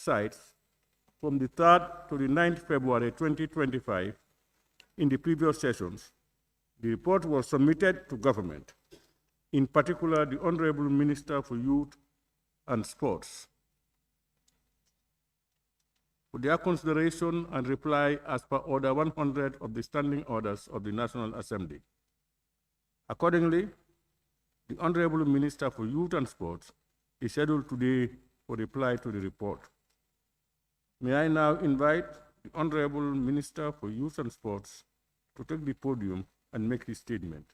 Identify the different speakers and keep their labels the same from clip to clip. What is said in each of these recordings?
Speaker 1: sites from the 3rd to the 9th February 2025 in the previous sessions, the report was submitted to government, in particular the Honorable Minister for Youth and Sports, for their consideration and reply as per Order 100 of the Standing Orders of the National Assembly. Accordingly, the Honorable Minister for Youth and Sports is scheduled today for reply to the report. May I now invite the Honorable Minister for Youth and Sports to take the podium and make his statement.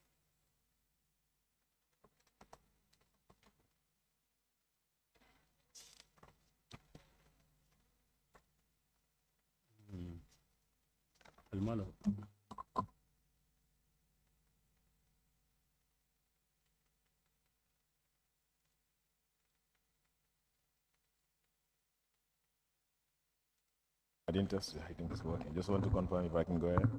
Speaker 2: I think it's working. Just want to confirm if I can go ahead.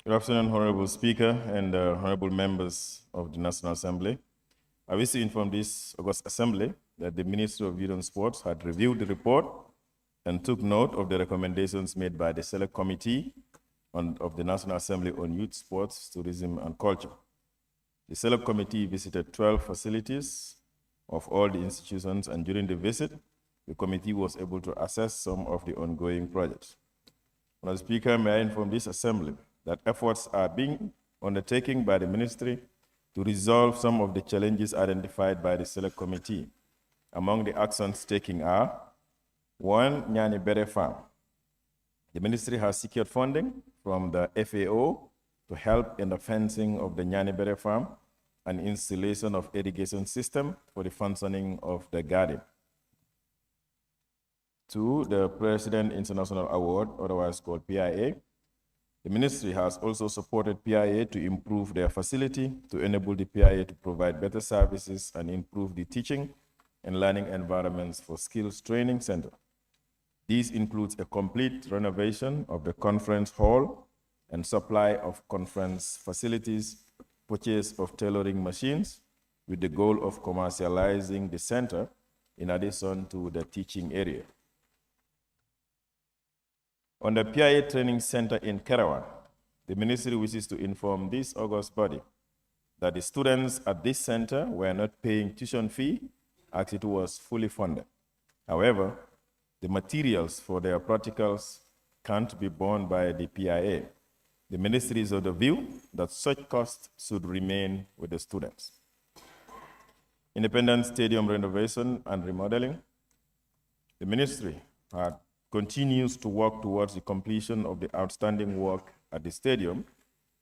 Speaker 2: Good afternoon, Honorable Speaker and Honorable members of the National Assembly. I wish to inform this August Assembly that the Ministry of Youth and Sports had reviewed the report and took note of the recommendations made by the Select Committee of the National Assembly on Youth, Sports, Tourism and Culture. The Select Committee visited 12 facilities of all the institutions, and during the visit, the committee was able to assess some of the ongoing projects. Mr. Speaker, may I inform this Assembly that efforts are being undertaken by the Ministry to resolve some of the challenges identified by the Select Committee. Among the actions taken are: 1, Nyani Bere Farm. The Ministry has secured funding from the FAO to help in the fencing of the Nyani Bere Farm and installation of irrigation system for the functioning of the garden. 2, the President International Award, otherwise called PIA. The Ministry has also supported PIA to improve their facility to enable the PIA to provide better services and improve the teaching and learning environments for skills training center. This includes a complete renovation of the conference hall and supply of conference facilities, purchase of tailoring machines with the goal of commercializing the center in addition to the teaching area. On the PIA Training Center in Kerawan, the Ministry wishes to inform this august body that the students at this center were not paying tuition fee as it was fully funded. However, the materials for their practicals can't be borne by the PIA. The Ministry is of the view that such costs should remain with the students. Independence Stadium renovation and remodeling. The Ministry continues to work towards the completion of the outstanding work at the stadium,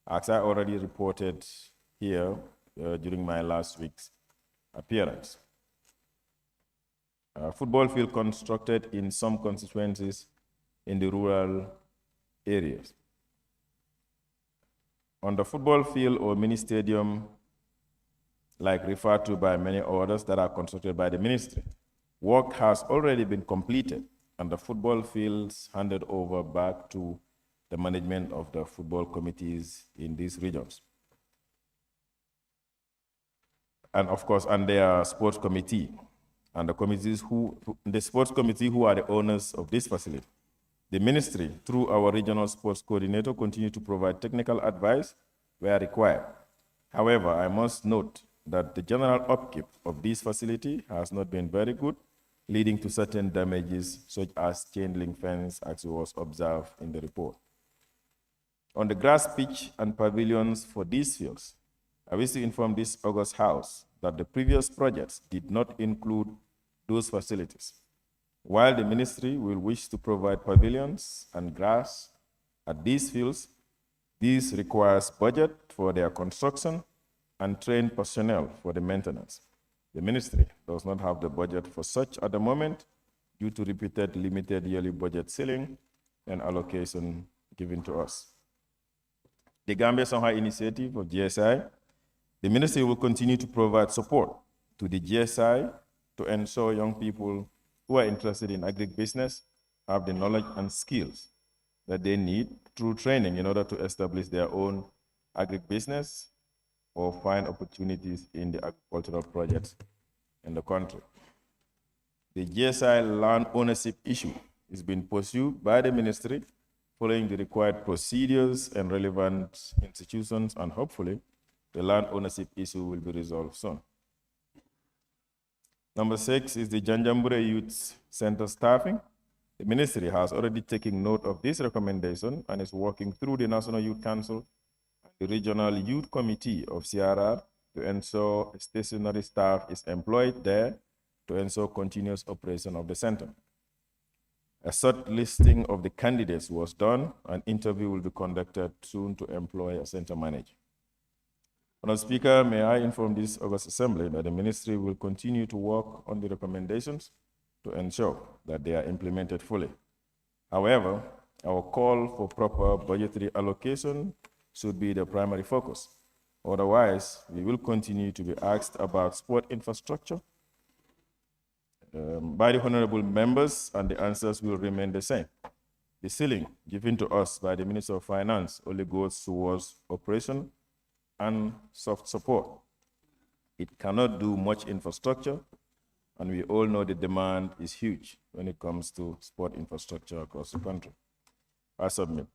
Speaker 2: as I already reported here during my last week's appearance. Football field constructed in some constituencies in the rural areas. On the football field or mini stadium, like referred to by many others that are constructed by the Ministry, work has already been completed and the football fields handed over back to the management of the football committees in these regions. And of course, and their sports committee and the committees the sports committee who are the owners of this facility. The Ministry, through our regional sports coordinator, continue to provide technical advice where required. However, I must note that the general upkeep of this facility has not been very good, leading to certain damages such as chain link fence, as was observed in the report. On the grass pitch and pavilions for these fields, I wish to inform this August House that the previous projects did not include those facilities. While the Ministry will wish to provide pavilions and grass at these fields, this requires budget for their construction and trained personnel for the maintenance. The Ministry does not have the budget for such at the moment due to repeated limited yearly budget ceiling and allocation given to us. The Gambia Shanghai Initiative of GSI, the Ministry will continue to provide support to the GSI to ensure young people who are interested in agribusiness have the knowledge and skills that they need through training in order to establish their own agribusiness or find opportunities in the agricultural projects in the country. The GSI land ownership issue is being pursued by the ministry following the required procedures and relevant institutions, and hopefully the land ownership issue will be resolved soon. Number 6 is the Janjambure Youth Center staffing. The ministry has already taken note of this recommendation and is working through the National Youth Council and the Regional Youth Committee of CRR to ensure stationary staff is employed there to ensure continuous operation of the center. A short listing of the candidates was done. An interview will be conducted soon to employ a center manager. Madam Speaker, may I inform this August Assembly that the ministry will continue to work on the recommendations to ensure that they are implemented fully. However, our call for proper budgetary allocation should be the primary focus. Otherwise, we will continue to be asked about sport infrastructure by the honorable members, and the answers will remain the same. The ceiling given to us by the Minister of Finance only goes towards operation and soft support. It cannot do much infrastructure, and we all know the demand is huge when it comes to sport infrastructure across the country. I submit.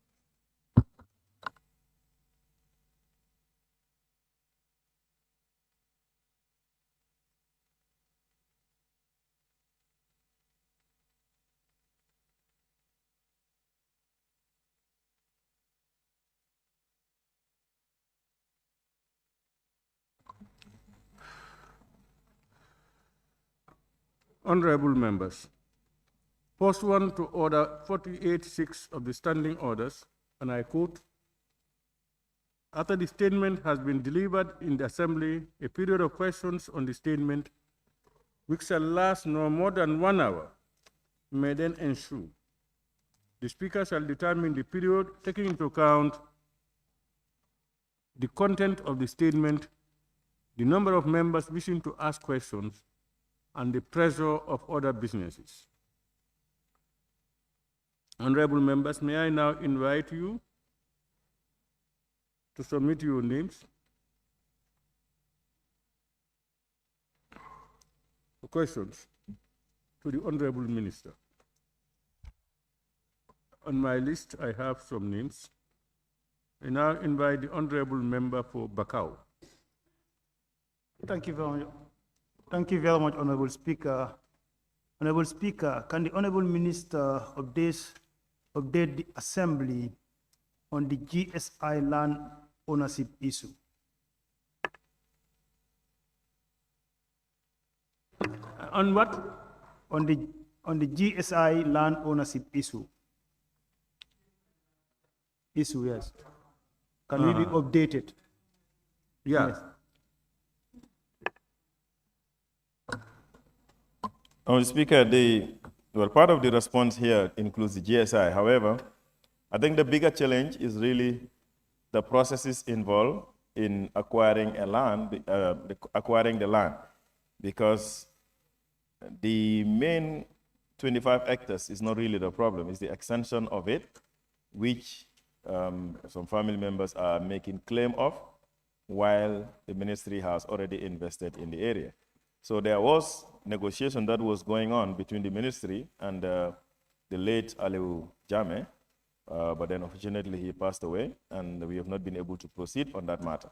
Speaker 1: Honorable members, pursuant to Order 48.6 of the Standing Orders, and I quote, after the statement has been delivered in the Assembly, a period of questions on the statement, which shall last no more than 1 hour, may then ensue. The Speaker shall determine the period, taking into account the content of the statement, the number of members wishing to ask questions, and the pressure of other businesses. Honorable members, may I now invite you to submit your names for questions to the Honorable Minister. On my list, I have some names. I now invite the Honorable Member for Bakau.
Speaker 3: Thank you very much. Thank you very much, Honorable Speaker. Honorable Speaker, can the Honorable Minister update the Assembly on the GSI land ownership issue?
Speaker 1: On what?
Speaker 3: On the GSI land ownership issue. Yes. Can we be updated?
Speaker 1: Yeah.
Speaker 3: Yes.
Speaker 2: Mr. Speaker, part of the response here includes the GSI. However, I think the bigger challenge is really the processes involved in acquiring the land, because the main 25 hectares is not really the problem. It's the extension of it, which some family members are making claim of, while the ministry has already invested in the area. So there was negotiation that was going on between the ministry and the late Aliu Jame, but then unfortunately he passed away, and we have not been able to proceed on that matter.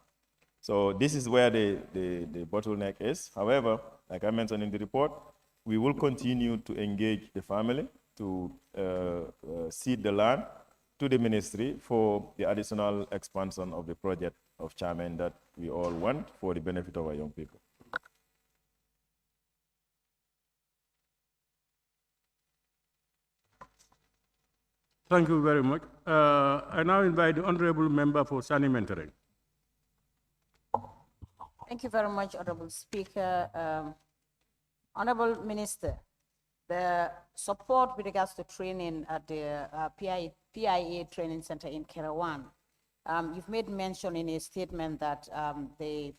Speaker 2: So this is where the bottleneck is. However, like I mentioned in the report, we will continue to engage the family to cede the land to the ministry for the additional expansion of the project of Chairman that we all want for the benefit of our young people.
Speaker 1: Thank you very much. I now invite the Honorable Member for Sani Mentoring.
Speaker 4: Thank you very much, Honorable Speaker. Honorable Minister, the support with regards to training at the PIA Training Center in Kerawan, you've made mention in a statement that the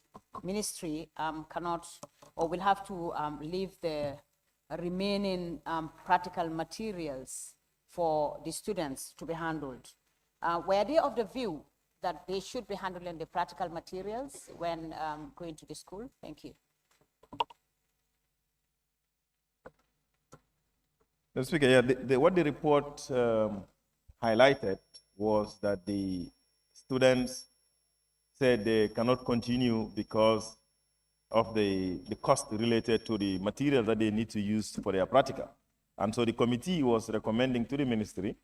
Speaker 4: ministry cannot or will have to leave the remaining practical materials for the students to be handled. Were they of the view that they should be handling the practical materials when going to the school? Thank you.
Speaker 2: Mr. Speaker, yeah, what the report highlighted was that the students said they cannot continue because of the cost related to the material that they need to use for their practical. And so the committee was recommending to the ministry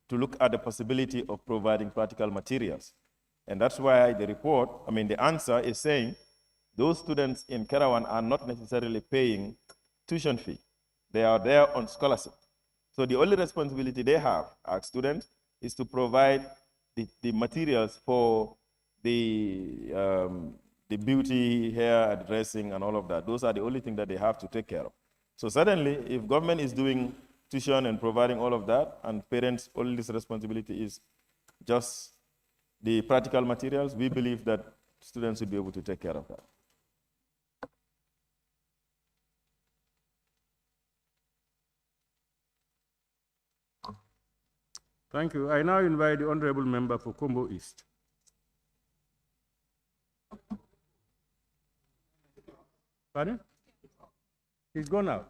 Speaker 2: to look at the possibility of providing practical materials. And that's why the report, the answer is saying those students in Kerawan are not necessarily paying tuition fee. They are there on scholarship. So the only responsibility they have as students is to provide the materials for the beauty, hair, dressing, and all of that. Those are the only things that they have to take care of. So certainly, if government is doing tuition and providing all of that, and parents, all this responsibility is just the practical materials, we believe that students will be able to take care of that.
Speaker 1: Thank you. I now invite the honorable member for Combo East. Pardon? He's gone out.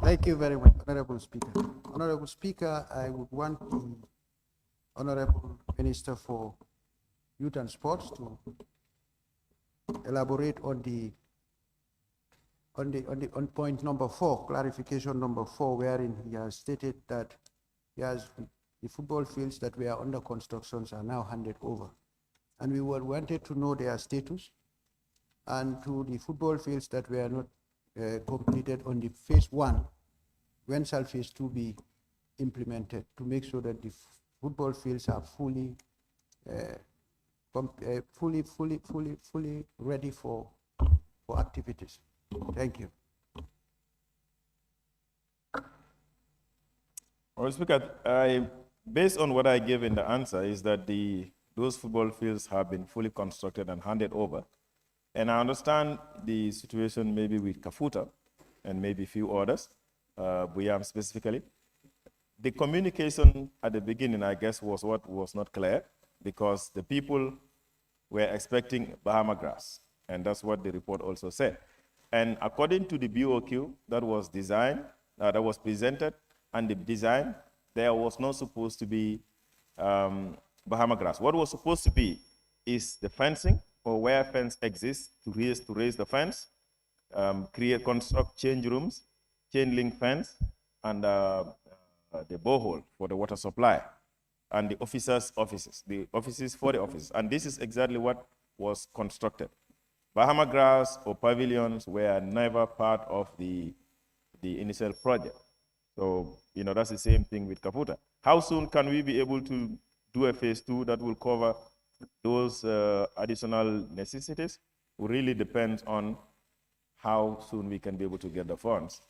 Speaker 5: Thank you very much, Honorable Speaker. Honorable Speaker, I would want the Honorable Minister for Youth and Sports to elaborate on point number 4, clarification number 4, wherein he has stated that the football fields that were under constructions are now handed over. And we wanted to know their status, and to the football fields that were not completed on the phase 1, when shall phase 2 be implemented to make sure that the football fields are fully ready for activities? Thank you.
Speaker 2: Well, Speaker, based on what I gave in the answer is that those football fields have been fully constructed and handed over. And I understand the situation maybe with Kafuta and maybe a few others, Buyam specifically. The communication at the beginning, I guess, was what was not clear, because the people were expecting Bahama grass, and that's what the report also said. And according to the BOQ that was designed, that was presented, and the design, there was not supposed to be Bahama grass. What was supposed to be is the fencing, or where fence exists, to raise the fence, construct change rooms, chain link fence, and the borehole for the water supply, and the officers' offices, the offices for the offices. And this is exactly what was constructed. Bahama grass or pavilions were never part of the initial project. So, that's the same thing with Kafuta. How soon can we be able to do a phase 2 that will cover those additional necessities? Will really depends on how soon we can be able to get the funds,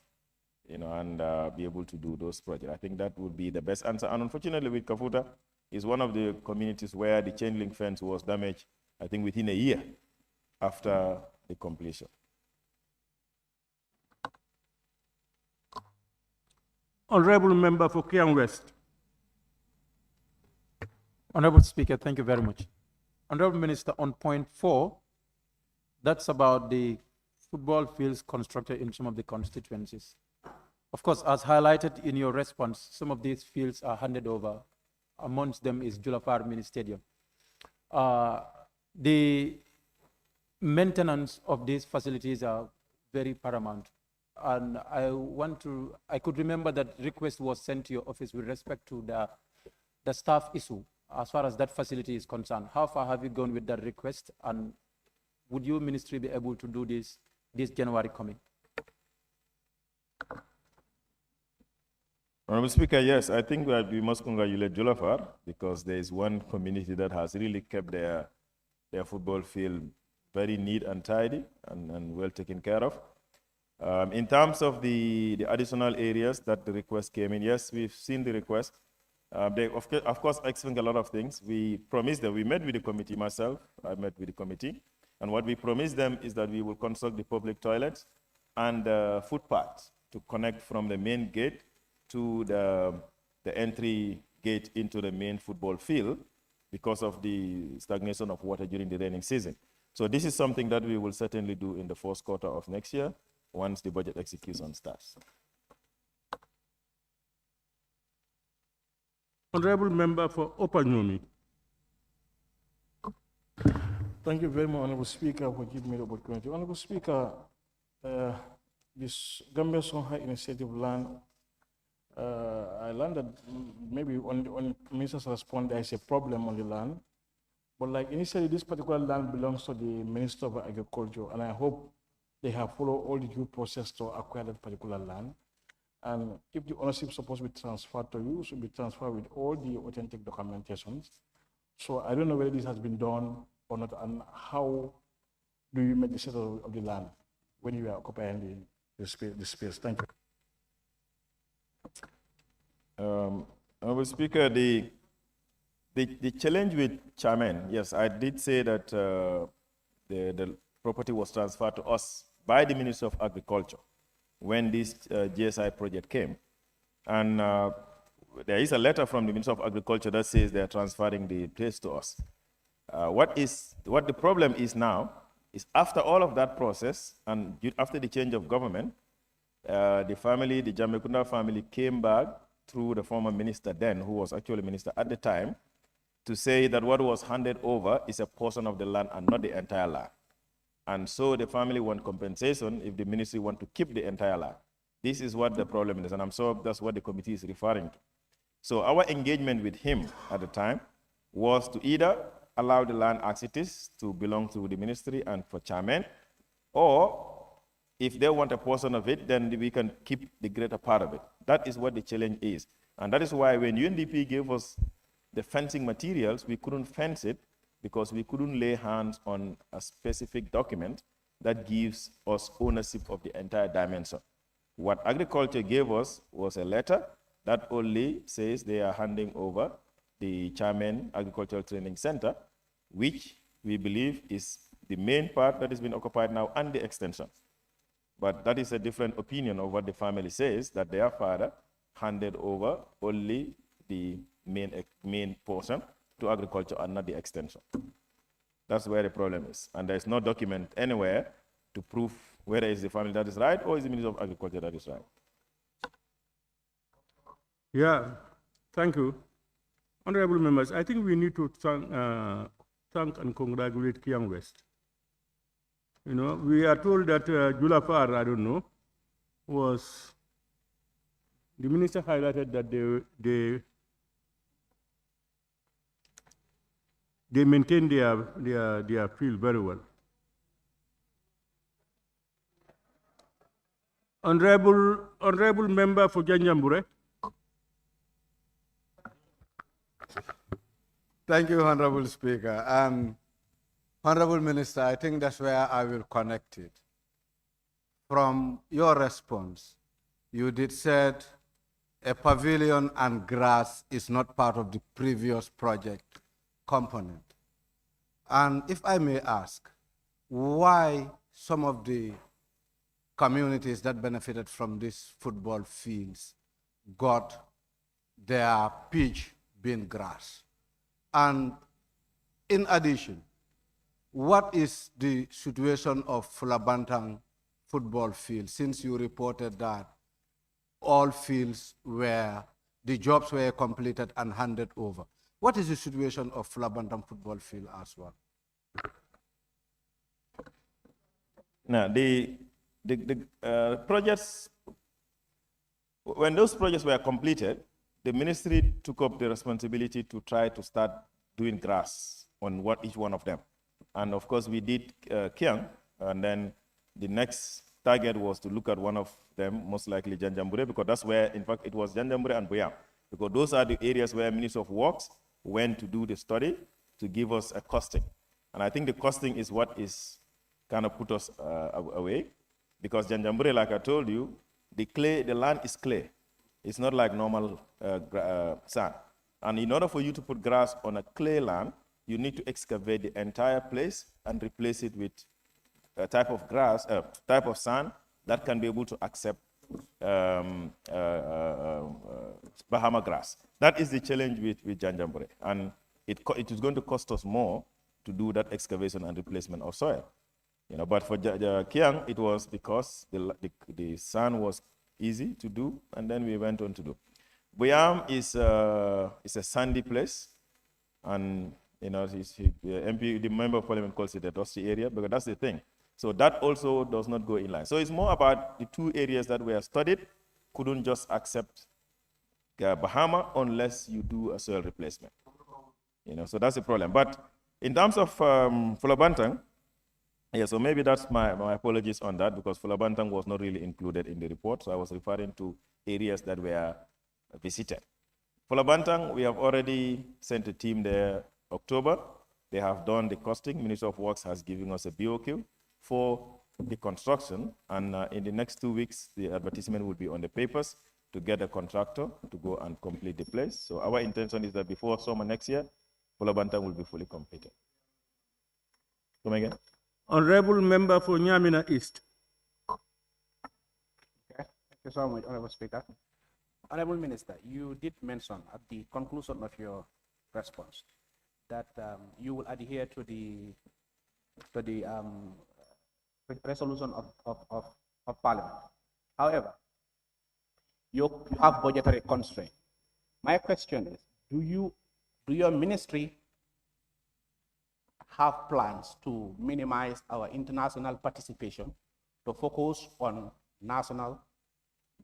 Speaker 2: and be able to do those projects. I think that would be the best answer. And unfortunately, with Kafuta, is one of the communities where the chain link fence was damaged, I think, within a year after the completion.
Speaker 1: Honorable member for Kiang West.
Speaker 6: Honorable Speaker, thank you very much. Honorable Minister, on point 4, that's about the football fields constructed in some of the constituencies. Of course, as highlighted in your response, some of these fields are handed over. Amongst them is Julafar Mini Stadium. The maintenance of these facilities are very paramount. And I could remember that request was sent to your office with respect to the staff issue as far as that facility is concerned. How far have you gone with that request? And would your ministry be able to do this January coming?
Speaker 2: Honorable Speaker, yes, I think that we must congratulate Julafar, because there is one community that has really kept their football field very neat and tidy and well taken care of. In terms of the additional areas that the request came in, yes, we've seen the request. They, of course, expect a lot of things. We promised them, we met with the committee, myself, I met with the committee, and what we promised them is that we will construct the public toilets and footpaths to connect from the main gate to the entry gate into the main football field because of the stagnation of water during the rainy season. So this is something that we will certainly do in the fourth quarter of next year once the budget execution starts.
Speaker 1: Honorable Member for Opanyomi.
Speaker 7: Thank you very much, Honorable Speaker, for giving me the opportunity. Honorable Speaker, this Gambia Songhai Initiative land, I learned that maybe on Minister's response, there is a problem on the land. But like initially, this particular land belongs to the Minister of Agriculture, and I hope they have followed all the due process to acquire that particular land. And if the ownership is supposed to be transferred to you, it should be transferred with all the authentic documentations. So I don't know whether this has been done or not, and how do you make the settle of the land when you are occupying the space? Thank you.
Speaker 2: Honorable Speaker, the challenge with Chairman, yes, I did say that the property was transferred to us by the Minister of Agriculture when this GSI project came. And there is a letter from the Minister of Agriculture that says they're transferring the place to us. What the problem is now is after all of that process and after the change of government, the Jambekunda family came back through the former minister then, who was actually minister at the time, to say that what was handed over is a portion of the land and not the entire land. And so the family want compensation if the ministry want to keep the entire land. This is what the problem is, and I'm sure that's what the committee is referring to. So our engagement with him at the time was to either allow the land as it is to belong to the ministry and for Chairman, or if they want a portion of it, then we can keep the greater part of it. That is what the challenge is. And that is why when UNDP gave us the fencing materials, we couldn't fence it because we couldn't lay hands on a specific document that gives us ownership of the entire dimension. What agriculture gave us was a letter that only says they are handing over the Chairman Agricultural Training Center, which we believe is the main part that has been occupied now and the extension. But that is a different opinion of what the family says, that their father handed over only the main portion to agriculture and not the extension. That's where the problem is. And there's no document anywhere to prove whether it's the family that is right or is the Minister of Agriculture that is right.
Speaker 1: Yeah, thank you. Honorable members, I think we need to thank and congratulate Kiang West. You know, we are told that Julafar, I don't know, was, the minister highlighted that they maintain their field very well. Honorable member for Janjambure.
Speaker 8: Thank you, Honorable Speaker. Honorable Minister, I think that's where I will connect it. From your response, you did said a pavilion and grass is not part of the previous project component. And if I may ask, why some of the communities that benefited from these football fields got their pitch being grass? And in addition, what is the situation of Fulabantang football field, since you reported that all fields were, the jobs were completed and handed over? What is the situation of Fulabantang football field as well?
Speaker 2: Now, the projects, when those projects were completed, the ministry took up the responsibility to try to start doing grass on each one of them. And of course, we did Kiang, and then the next target was to look at one of them, most likely Janjambure, because that's where, in fact, it was Janjambure and Buyam, because those are the areas where Ministry of Works went to do the study to give us a costing. And I think the costing is what is kind of put us away, because Janjambure, like I told you, the land is clay. It's not like normal sand. And in order for you to put grass on a clay land, you need to excavate the entire place and replace it with a type of grass, type of sand that can be able to accept Bahama grass. That is the challenge with Janjanbureh. And it is going to cost us more to do that excavation and replacement of soil. But for Kiang, it was because the sand was easy to do, and then we went on to do. Buyam is a sandy place, and the MP, the member of parliament calls it a dusty area, because that's the thing. So that also does not go in line. So it's more about the two areas that were studied, couldn't just accept Bahama unless you do a soil replacement. So that's the problem. But in terms of Fulabantang, yeah, so maybe that's my apologies on that, because Fulabantang was not really included in the report. So I was referring to areas that were visited. Fulabantang, we have already sent a team there October. They have done the costing. Minister of Works has given us a BOQ for the construction. And in the next 2 weeks, the advertisement will be on the papers to get a contractor to go and complete the place. So our intention is that before summer next year, Fulabantang will be fully completed. Come again?
Speaker 1: Honorable Member for Nyamina East.
Speaker 9: Okay. Thank you so much, Honorable Speaker. Honorable Minister, you did mention at the conclusion of your response that you will adhere to the resolution of Parliament. However, you have budgetary constraint. My question is, do your ministry have plans to minimize our international participation to focus on national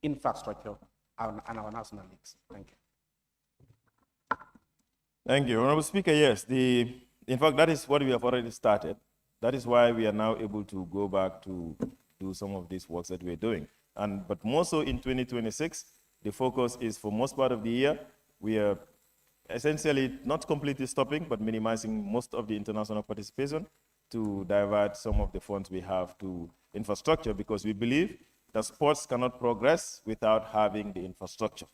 Speaker 9: infrastructure and our national needs? Thank you.
Speaker 2: Thank you. Honorable Speaker, yes. In fact, that is what we have already started. That is why we are now able to go back to do some of these works that we're doing. But more so in 2026, the focus is for most part of the year, we are essentially not completely stopping, but minimizing most of the international participation to divert some of the funds we have to infrastructure, because we believe that sports cannot progress without having the infrastructure.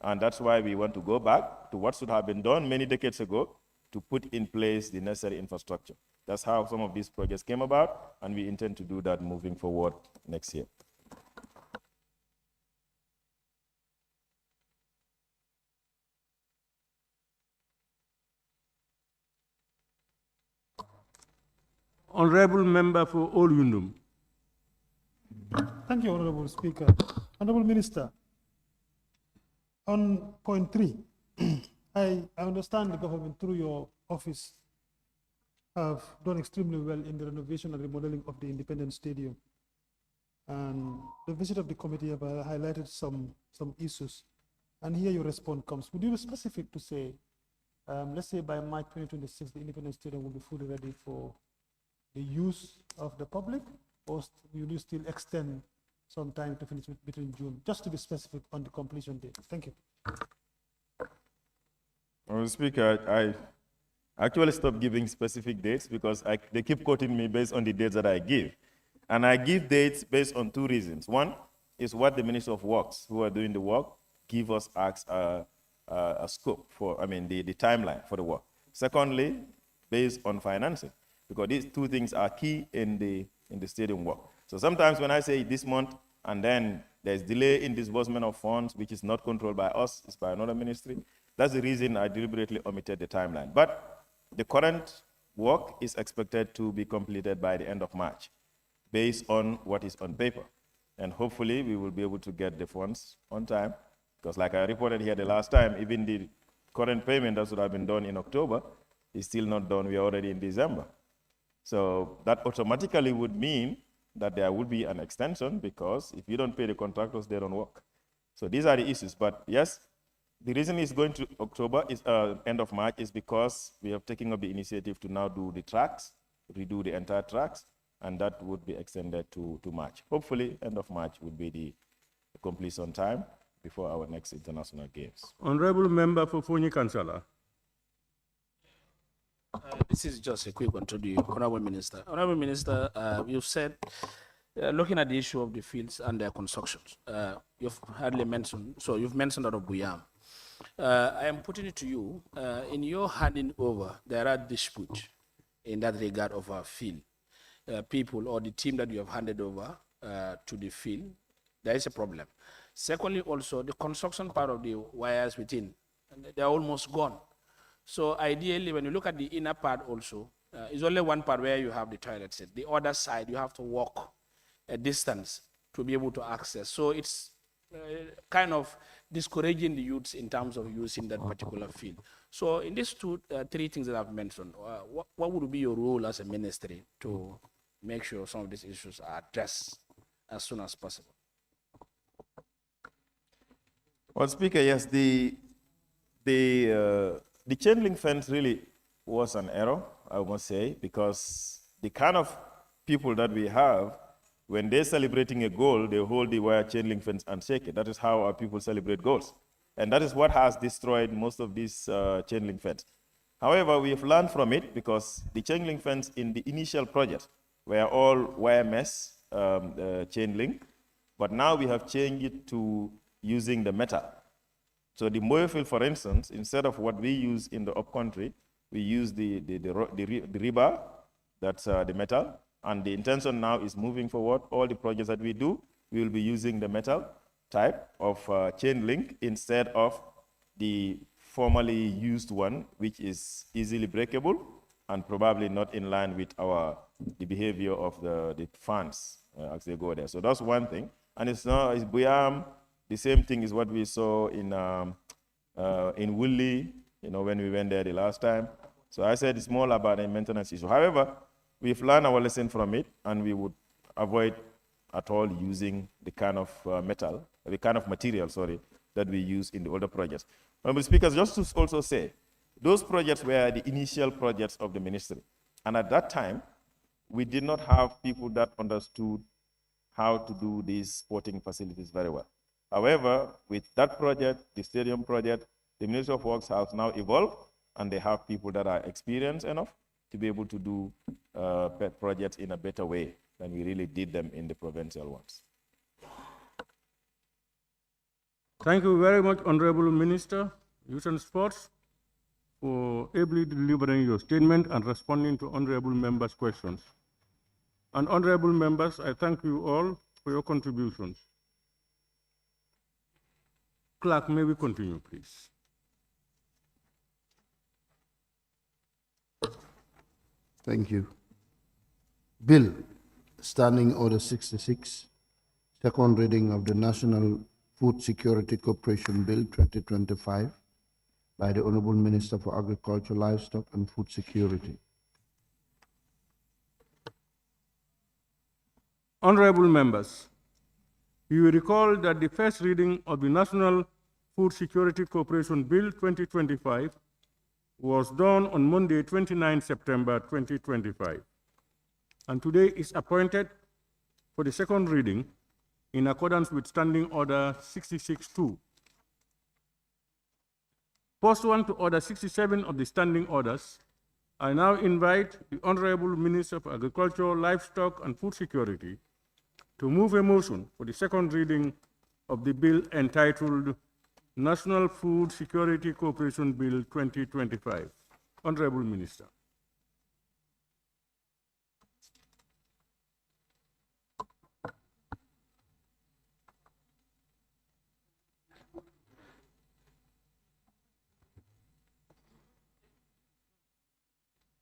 Speaker 2: And that's why we want to go back to what should have been done many decades ago to put in place the necessary infrastructure. That's how some of these projects came about, and we intend to do that moving forward next year.
Speaker 1: Honorable Member for Olyundum.
Speaker 10: Thank you, Honorable Speaker. Honorable Minister, on point 3, I understand the government through your office have done extremely well in the renovation and remodeling of the Independence Stadium. And the visit of the committee have highlighted some issues. And here your response comes. Would you be specific to say, let's say by March 2026, the Independence Stadium will be fully ready for the use of the public, or will you still extend some time to finish between June, just to be specific on the completion date? Thank you.
Speaker 2: Mr. Speaker, I actually stopped giving specific dates because they keep quoting me based on the dates that I give. And I give dates based on 2 reasons. One is what the Minister of Works, who are doing the work, give us a scope for, the timeline for the work. Secondly, based on financing, because these 2 things are key in the stadium work. So sometimes when I say this month, and then there's delay in disbursement of funds, which is not controlled by us, it's by another ministry, that's the reason I deliberately omitted the timeline. But the current work is expected to be completed by the end of March, based on what is on paper. And hopefully we will be able to get the funds on time, because like I reported here the last time, even the current payment that should have been done in October is still not done. We are already in December. So that automatically would mean that there will be an extension, because if you don't pay the contractors, they don't work. So these are the issues. But yes, the reason it's going to October, is end of March, is because we have taken up the initiative to now do the tracks, redo the entire tracks, and that would be extended to March. Hopefully, end of March would be the completion time before our next international games.
Speaker 1: Honorable Member for Fonyi Kansala.
Speaker 11: This is just a quick one to the Honorable Minister. Honorable Minister, you've said, looking at the issue of the fields and their constructions, you've hardly mentioned, so you've mentioned that of Buyam. I am putting it to you, in your handing over, there are disputes in that regard of our field. People or the team that you have handed over to the field there is a problem. Secondly, also the construction part of the wires within, they're almost gone. So ideally, when you look at the inner part also, it's only one part where you have the toilet set. The other side, you have to walk a distance to be able to access. So it's kind of discouraging the youths in terms of using that particular field. So in these three things that I've mentioned, what would be your role as a ministry to make sure some of these issues are addressed as soon as possible?
Speaker 2: Well, Speaker, yes, the chain link fence really was an error, I must say, because the kind of people that we have, when they're celebrating a goal, they hold the wire chain link fence and shake it. That is how our people celebrate goals. And that is what has destroyed most of this chain link fence. However, we have learned from it because the chain link fence in the initial project were all wire mesh chain link, but now we have changed it to using the metal. So the Moyofield, for instance, instead of what we use in the upcountry, we use the rebar, that's the metal, and the intention now is moving forward. All the projects that we do, we will be using the metal type of chain link instead of the formerly used one, which is easily breakable and probably not in line with the behavior of the fans as they go there. So that's one thing. And it's Buyam, the same thing is what we saw in Woolly, when we went there the last time. So I said it's more about a maintenance issue. However, we've learned our lesson from it, and we would avoid at all using the kind of material, that we use in the older projects. Honorable Speakers, just to also say, those projects were the initial projects of the ministry. And at that time, we did not have people that understood how to do these sporting facilities very well. However, with that project, the stadium project, the Ministry of Works has now evolved, and they have people that are experienced enough to be able to do projects in a better way than we really did them in the provincial ones.
Speaker 1: Thank you very much, Honorable Minister, Youth and Sports, for ably delivering your statement and responding to honorable members' questions. And honorable members, I thank you all for your contributions. Clerk, may we continue, please?
Speaker 5: Thank you. Bill, Standing Order 66, second reading of the National Food Security Corporation Bill 2025 by the Honorable Minister for Agriculture, Livestock and Food Security.
Speaker 1: Honorable members, you will recall that the first reading of the National Food Security Corporation Bill 2025 was done on Monday, 29 September 2025, and today is appointed for the second reading in accordance with Standing Order 66-2. Pursuant to Order 67 of the Standing Orders, I now invite the Honorable Minister for Agriculture, Livestock and Food Security to move a motion for the second reading of the bill entitled National Food Security Corporation Bill 2025. Honorable Minister.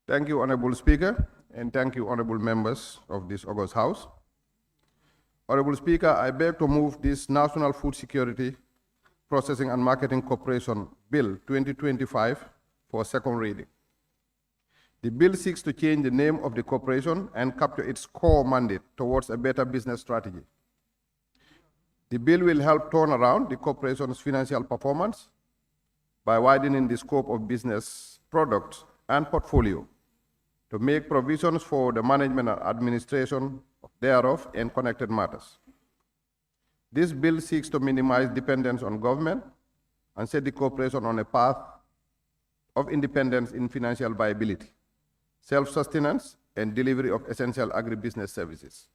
Speaker 12: Thank you, Honorable Speaker, and thank you, honorable members of this august House. Honorable Speaker, I beg to move this National Food Security Processing and Marketing Corporation Bill 2025 for second reading. The bill seeks to change the name of the corporation and capture its core mandate towards a better business strategy. The bill will help turn around the corporation's financial performance by widening the scope of business products and portfolio to make provisions for the management and administration thereof and connected matters. This bill seeks to minimize dependence on government and set the corporation on a path of independence in financial viability, self-sustenance, and delivery of essential agribusiness services.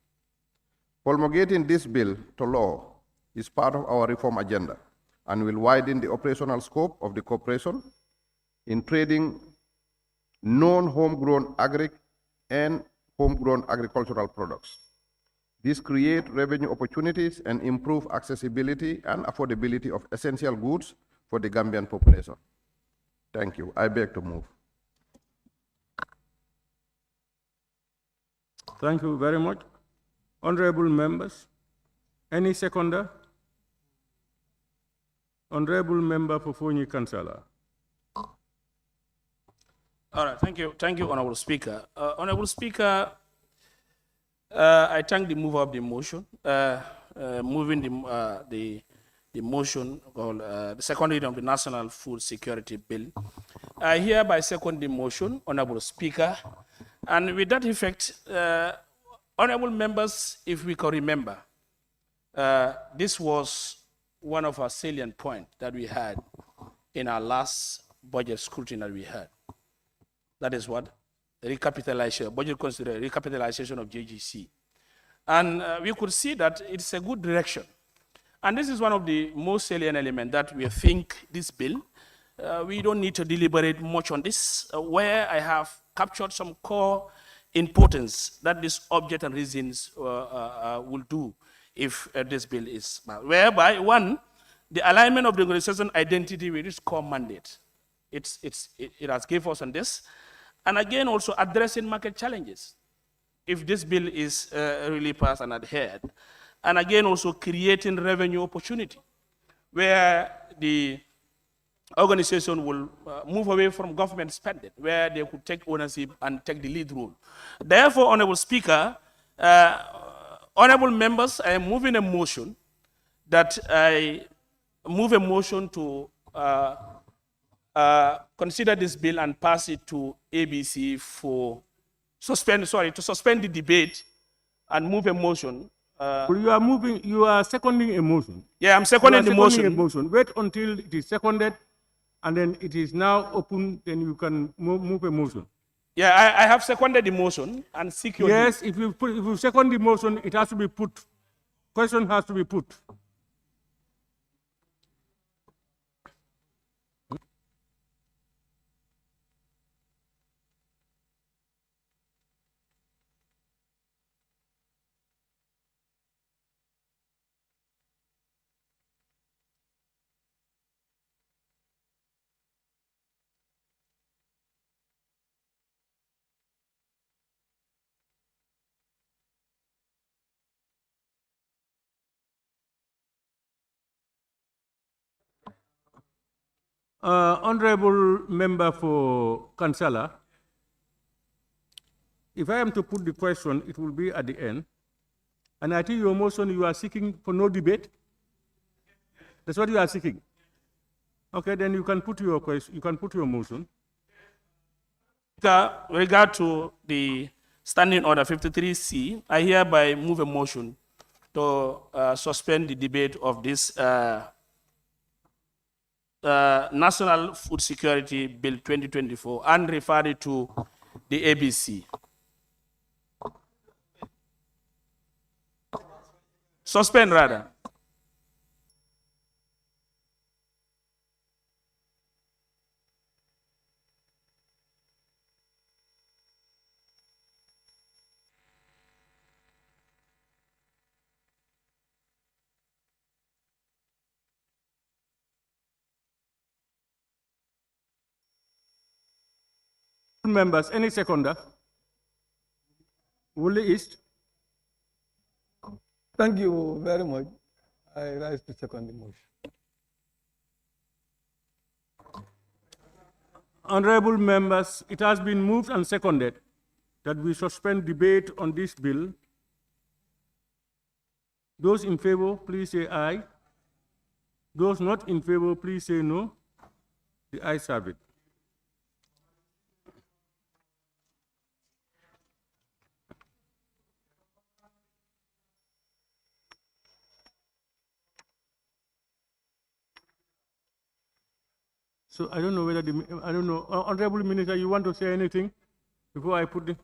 Speaker 12: Promulgating this bill to law is part of our reform agenda and will widen the operational scope of the corporation in trading non-homegrown agri and homegrown agricultural products. These create revenue opportunities and improve accessibility and affordability of essential goods for the Gambian population. Thank you. I beg to move.
Speaker 1: Thank you very much. Honorable members, any seconder? Honorable Member Fofoni Kansala.
Speaker 11: All right, thank you, Honorable Speaker. Honorable Speaker, I thank the mover of the motion, moving the motion called the second reading of the National Food Security Bill. I hereby second the motion, Honorable Speaker, and with that effect, honorable members, if we can remember, this was one of our salient points that we had in our last budget scrutiny that we had. That is what? Recapitalization, budget consider recapitalization of JGC. And we could see that it's a good direction. And this is one of the most salient elements that we think this bill, we don't need to deliberate much on this, where I have captured some core importance that this object and reasons will do if this bill is, whereby one, the alignment of the organization identity with its core mandate. It has given us on this. And again, also addressing market challenges, if this bill is really passed and adhered. And again, also creating revenue opportunity, where the organization will move away from government spending, where they could take ownership and take the lead role. Therefore, Honorable Speaker, honorable members, I am moving a motion that I move a motion to consider this bill and pass it to ABC for to suspend the debate and move a motion.
Speaker 1: You are seconding a motion.
Speaker 11: Yeah, I'm seconding the motion.
Speaker 1: A motion. Wait until it is seconded, and then it is now open, then you can move a motion.
Speaker 11: Yeah, I have seconded the motion and seek your
Speaker 1: Yes, if you second the motion, it has to be put. Question has to be put. Honorable Member for Kansala, if I am to put the question, it will be at the end. And I think your motion, you are seeking for no debate. That's what you are seeking. Okay, then you can put your question, you can put your motion.
Speaker 11: With regard to the Standing Order 53C, I hereby move a motion to suspend the debate of this National Food Security Bill 2024 and refer it to the ABC. Suspend rather.
Speaker 1: Members, any seconder? Woolley East.
Speaker 13: Thank you very much. I rise to second the motion.
Speaker 1: Honorable members, it has been moved and seconded that we suspend debate on this bill. Those in favor, please say aye. Those not in favor, please say no. The ayes have it. So I don't know whether I don't know. Honorable Minister, you want to say anything before I put the...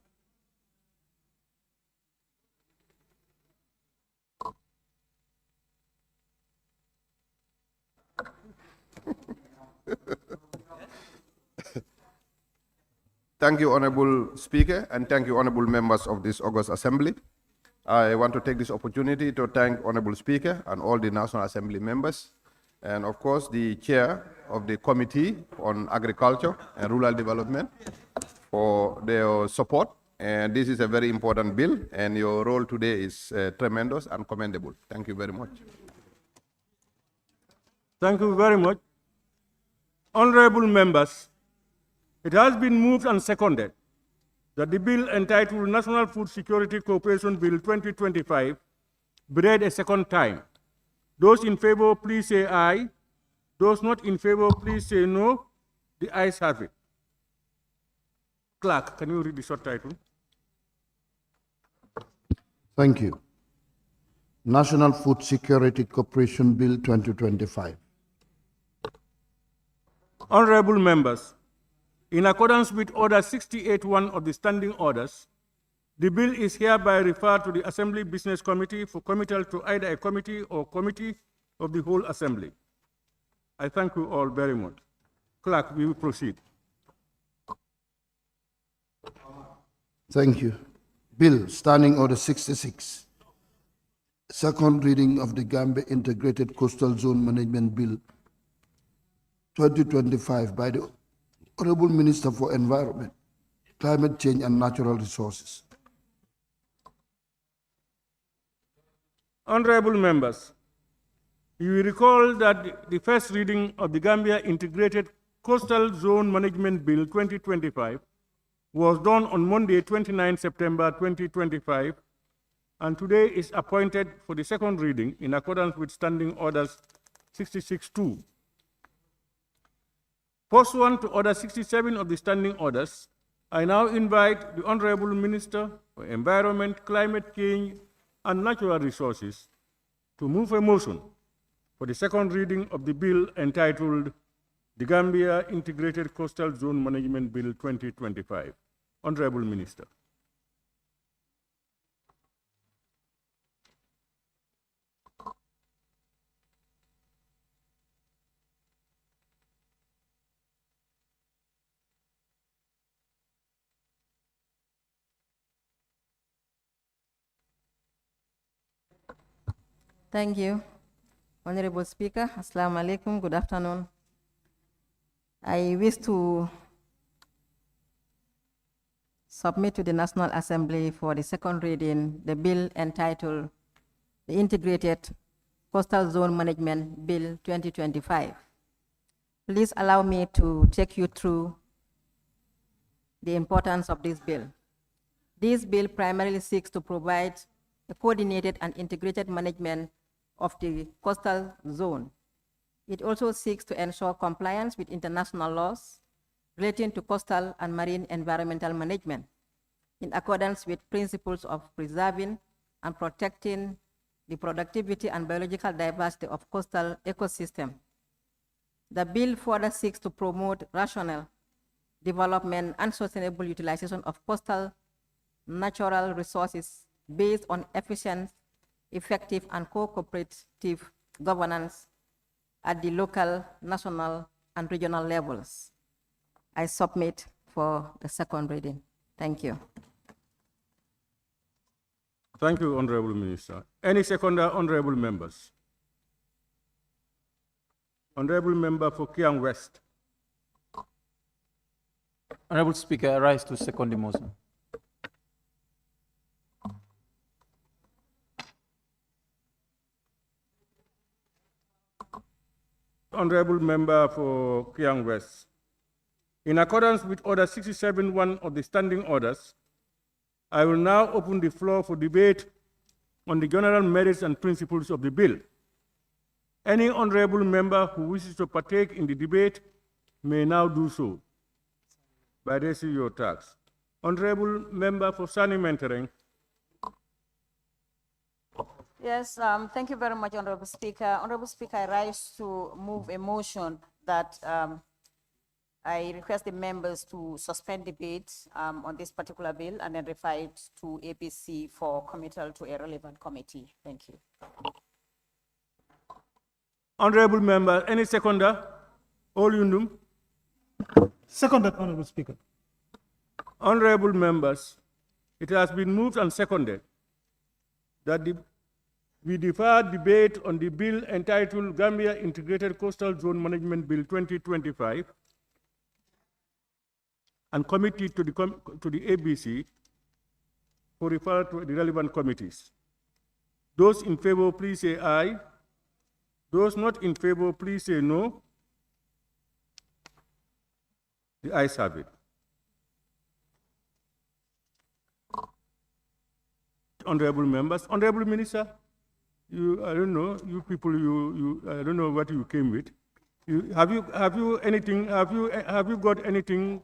Speaker 12: Thank you, Honorable Speaker, and thank you, honorable members of this August Assembly. I want to take this opportunity to thank Honorable Speaker and all the National Assembly members, and of course the Chair of the Committee on Agriculture and Rural Development for their support. And this is a very important bill, and your role today is tremendous and commendable. Thank you very much.
Speaker 1: Thank you very much. Honorable members, it has been moved and seconded that the bill entitled National Food Security Corporation Bill 2025 be read a second time. Those in favor, please say aye. Those not in favor, please say no. The ayes have it. Clerk, can you read the short title?
Speaker 14: Thank you. National Food Security Corporation Bill 2025.
Speaker 1: Honorable members, in accordance with Order 68.1 of the Standing Orders, the bill is hereby referred to the Assembly Business Committee for committal to either a committee or committee of the whole Assembly. I thank you all very much. Clerk, we will proceed.
Speaker 14: Thank you. Bill, Standing Order 66. Second reading of the Gambia Integrated Coastal Zone Management Bill 2025 by the Honorable Minister for Environment, Climate Change and Natural Resources.
Speaker 1: Honorable members, you will recall that the first reading of the Gambia Integrated Coastal Zone Management Bill 2025 was done on Monday, 29 September 2025, and today is appointed for the second reading in accordance with Standing Orders 66.2. Pursuant to Order 67 of the Standing Orders, I now invite the Honorable Minister for Environment, Climate Change, and Natural Resources to move a motion for the second reading of the bill entitled the Gambia Integrated Coastal Zone Management Bill 2025. Honorable Minister.
Speaker 15: Thank you, Honorable Speaker. Assalamu alaikum. Good afternoon. I wish to submit to the National Assembly for the second reading the bill entitled the Integrated Coastal Zone Management Bill 2025. Please allow me to take you through the importance of this bill. This bill primarily seeks to provide a coordinated and integrated management of the coastal zone. It also seeks to ensure compliance with international laws relating to coastal and marine environmental management in accordance with principles of preserving and protecting the productivity and biological diversity of coastal ecosystem. The bill further seeks to promote rational development and sustainable utilization of coastal natural resources based on efficient, effective, and cooperative governance at the local, national, and regional levels. I submit for the second reading. Thank you.
Speaker 1: Thank you, Honorable Minister. Any seconder, honorable members? Honorable Member for Kiang West.
Speaker 6: Honorable Speaker, I rise to second the motion.
Speaker 1: Honorable Member for Kiang West. In accordance with Order 67.1 of the Standing Orders, I will now open the floor for debate on the general merits and principles of the bill. Any honorable member who wishes to partake in the debate may now do so by raising your tags. Honorable Member for Sani Mentereng.
Speaker 4: Yes, thank you very much, Honorable Speaker. Honorable Speaker, I rise to move a motion that I request the members to suspend debate on this particular bill and then refer it to APC for committal to a relevant committee. Thank you.
Speaker 1: Honorable Member, any seconder? All Yundum?
Speaker 10: Seconded, Honorable Speaker.
Speaker 1: Honorable members, it has been moved and seconded that we defer debate on the bill entitled Gambia Integrated Coastal Zone Management Bill 2025 and commit it to the ABC for referral to the relevant committees. Those in favor, please say aye. Those not in favor, please say no. The ayes have it. Honorable members, Honorable Minister, I don't know, you people, I don't know what you came with. Have you got anything?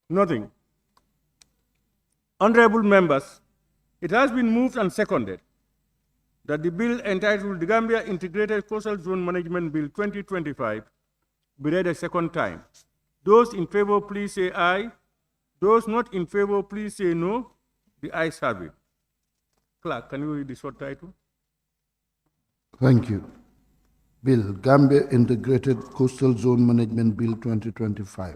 Speaker 1: Nothing. Honorable members, it has been moved and seconded that the bill entitled the Gambia Integrated Coastal Zone Management Bill 2025 be read a second time. Those in favor, please say aye. Those not in favor, please say no. The ayes have it. Clerk, can you read the short title?
Speaker 14: Thank you. Bill, Gambia Integrated Coastal Zone Management Bill 2025.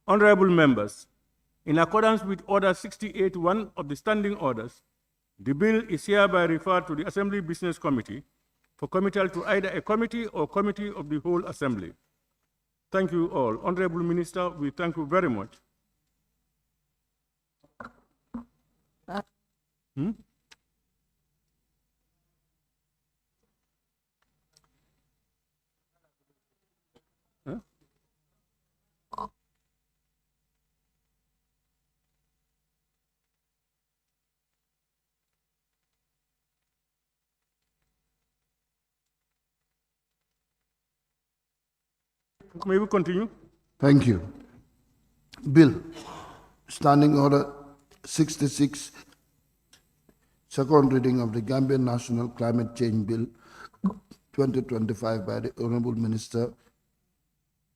Speaker 1: Honorable members, in accordance with Order 68.1 of the Standing Orders, the bill is hereby referred to the Assembly Business Committee for committal to either a committee or committee of the whole Assembly. Thank you all. Honorable Minister, we thank you very much. May we continue?
Speaker 14: Thank you. Bill, Standing Order 66, second reading of the Gambian National Climate Change Bill 2025 by the Honorable Minister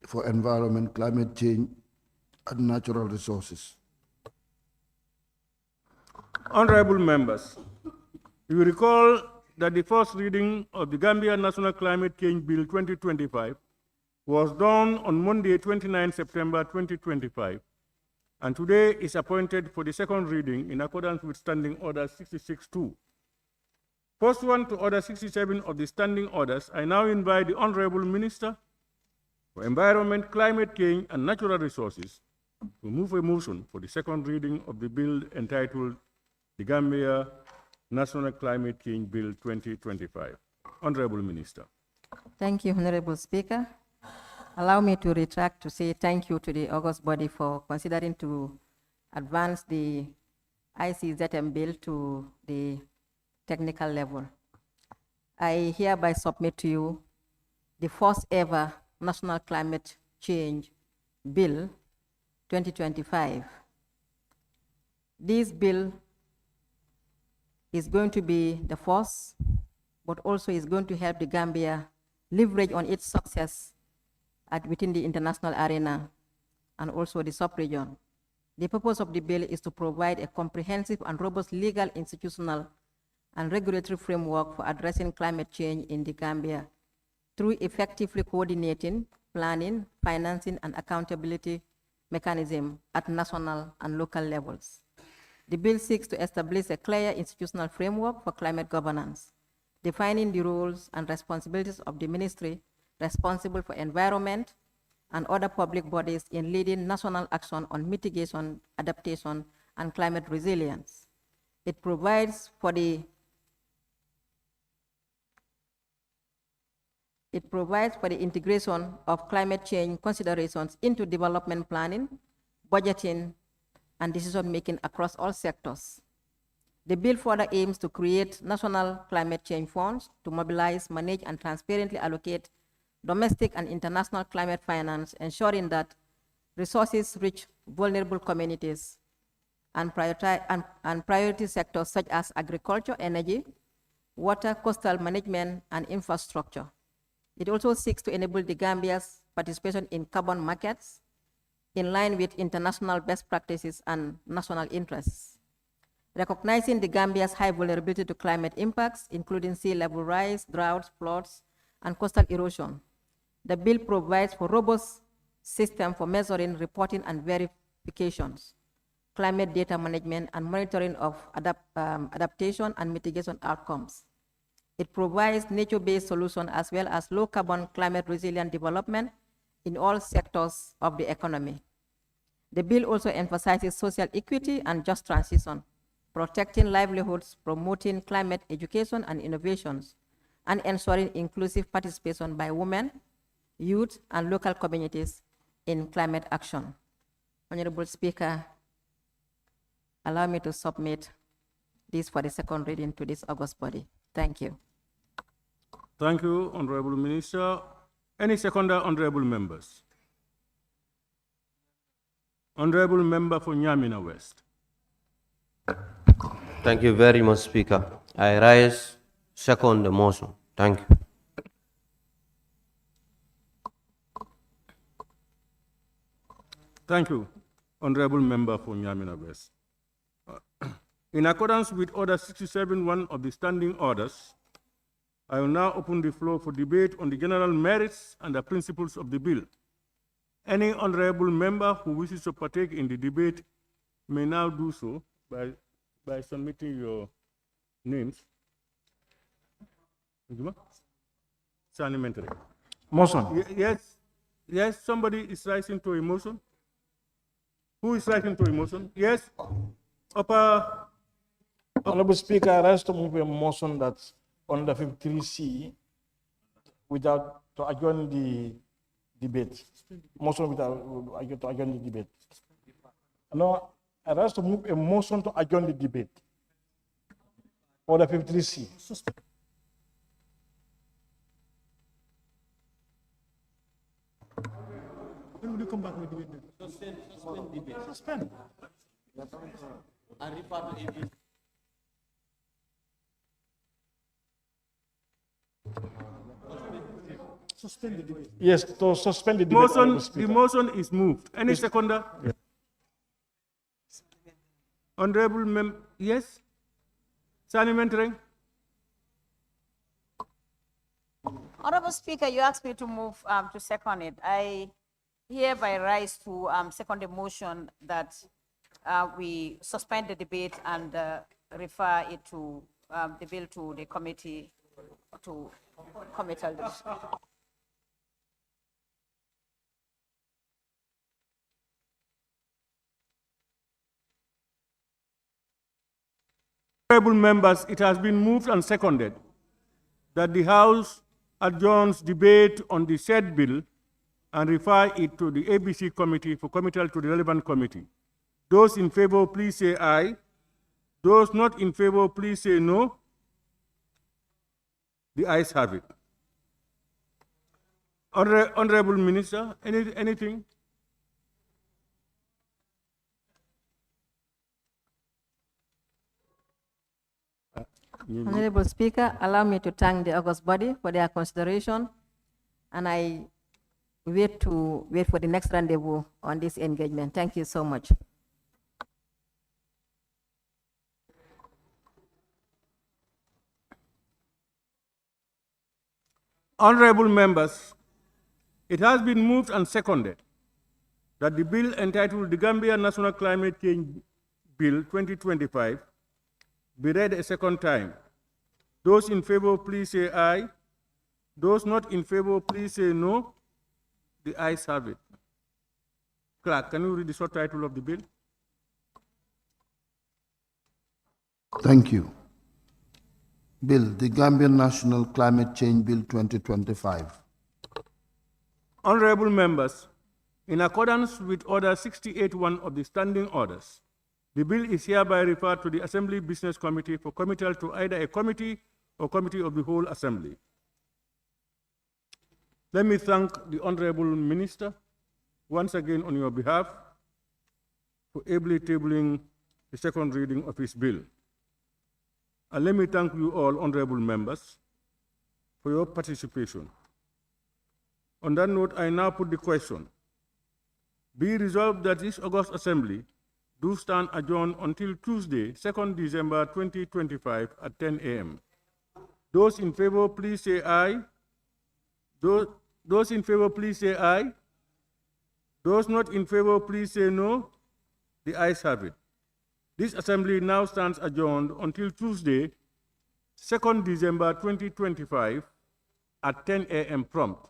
Speaker 14: for Environment, Climate Change and Natural Resources.
Speaker 1: Honorable members, you recall that the first reading of the Gambia National Climate Change Bill 2025 was done on Monday, 29 September 2025, and today is appointed for the second reading in accordance with Standing Order 66-2. Pursuant to Order 67 of the Standing Orders, I now invite the Honorable Minister for Environment, Climate Change and Natural Resources to move a motion for the second reading of the bill entitled the Gambia National Climate Change Bill 2025. Honorable Minister.
Speaker 15: Thank you, Honorable Speaker. Allow me to retract to say thank you to the August body for considering to advance the ICZM bill to the technical level. I hereby submit to you the first ever National Climate Change Bill 2025. This bill is going to be the first, but also is going to help the Gambia leverage on its success within the international arena and also the sub-region. The purpose of the bill is to provide a comprehensive and robust legal, institutional, and regulatory framework for addressing climate change in the Gambia through effectively coordinating, planning, financing, and accountability mechanism at national and local levels. The bill seeks to establish a clear institutional framework for climate governance, defining the roles and responsibilities of the ministry responsible for environment and other public bodies in leading national action on mitigation, adaptation, and climate resilience. It provides for the integration of climate change considerations into development planning, budgeting, and decision-making across all sectors. The bill further aims to create national climate change funds to mobilize, manage, and transparently allocate domestic and international climate finance, ensuring that resources reach vulnerable communities and priority sectors such as agriculture, energy, water, coastal management, and infrastructure. It also seeks to enable the Gambia's participation in carbon markets in line with international best practices and national interests. Recognizing the Gambia's high vulnerability to climate impacts, including sea level rise, droughts, floods, and coastal erosion, the bill provides for robust system for measuring, reporting, and verifications climate data management and monitoring of adaptation and mitigation outcomes. It provides nature-based solutions as well as low-carbon climate resilient development in all sectors of the economy. The bill also emphasizes social equity and just transition, protecting livelihoods, promoting climate education and innovations, and ensuring inclusive participation by women, youth, and local communities in climate action. Honorable Speaker, allow me to submit this for the second reading to this August body. Thank you.
Speaker 1: Thank you, Honorable Minister. Any seconder, honorable members? Honorable Member for Nyamina West.
Speaker 16: Thank you very much, Speaker. I rise second the motion. Thank you.
Speaker 1: Thank you, Honorable Member for Nyamina West. In accordance with Order 67.1 of the Standing Orders, I will now open the floor for debate on the general merits and the principles of the bill. Any honorable member who wishes to partake in the debate may now do so by submitting your names.
Speaker 7: Motion.
Speaker 1: Yes, somebody is rising to a motion. Who is rising to a motion? Yes.
Speaker 7: Honorable Speaker, I rise to move a motion that's under 53C without to adjourn the debate. Motion without to adjourn the debate. No, I rise to move a motion to adjourn the debate. Order 53C.
Speaker 10: When will you come back with the debate?
Speaker 6: Suspend debate.
Speaker 10: Suspend.
Speaker 6: And refer to it.
Speaker 10: Suspend the debate.
Speaker 7: Yes, to suspend the debate.
Speaker 1: The motion is moved. Any seconder? Yeah. Honorable Member, yes? Sani Mentoring?
Speaker 4: Honorable Speaker, you asked me to move to second it. I hereby rise to second the motion that we suspend the debate and refer it to the bill to the committee to committal.
Speaker 1: Honorable members, it has been moved and seconded that the House adjourns debate on the said bill and refer it to the ABC committee for committal to the relevant committee. Those in favor, please say aye. Those not in favor, please say no. The ayes have it. Honorable Minister, anything?
Speaker 15: Honorable Speaker, allow me to thank the August body for their consideration, and I wait for the next rendezvous on this engagement. Thank you so much.
Speaker 1: Honorable members, it has been moved and seconded that the bill entitled the Gambia National Climate Change Bill 2025 be read a second time. Those in favor, please say aye. Those not in favor, please say no. The ayes have it. Clerk, can you read the short title of the bill?
Speaker 14: Thank you. Bill, the Gambian National Climate Change Bill 2025.
Speaker 1: Honorable members, in accordance with Order 68.1 of the Standing Orders, the bill is hereby referred to the Assembly Business Committee for committal to either a committee or committee of the whole Assembly. Let me thank the Honorable Minister once again on your behalf for ably tabling the second reading of his bill. And let me thank you all, honorable members, for your participation. On that note, I now put the question. Be resolved that this August Assembly do stand adjourned until Tuesday, 2nd December 2025 at 10 a.m. Those in favor, please say aye. Those in favor, please say aye. Those not in favor, please say no. The ayes have it. This assembly now stands adjourned until Tuesday, 2nd December 2025 at 10 a.m. prompt.